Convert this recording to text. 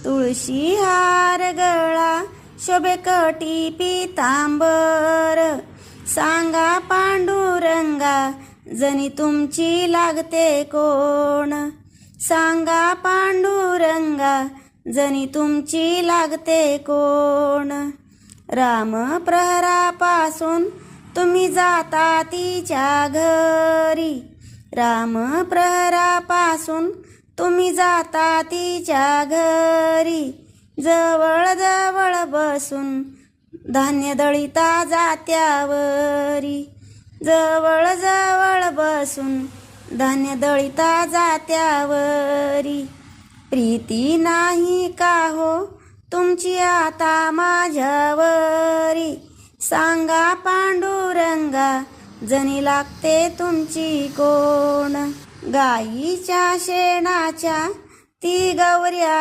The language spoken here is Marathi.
तुळशी हार गळा शोभे कटी पितांबर, सांगा पांडुरंगा जनी तुमची लागते कोण, सांगा पांडुरंगा जनी तुमची लागते कोण. राम प्रहरापासून तुम्ही जाता तिच्या घरी, राम प्रहरापासून तुम्ही जाता तिच्या घरी. जवळ जवळ बसून धान्य दळीता जात्यावरी, जवळ जवळ बसून धान्य दळीता जात्यावरी. प्रीती नाही का हो तुमची आता माझ्यावरी, सांगा पांडुरंगा जनी लागते तुमची कोण. गाईच्या शेणाच्या ती गौऱ्या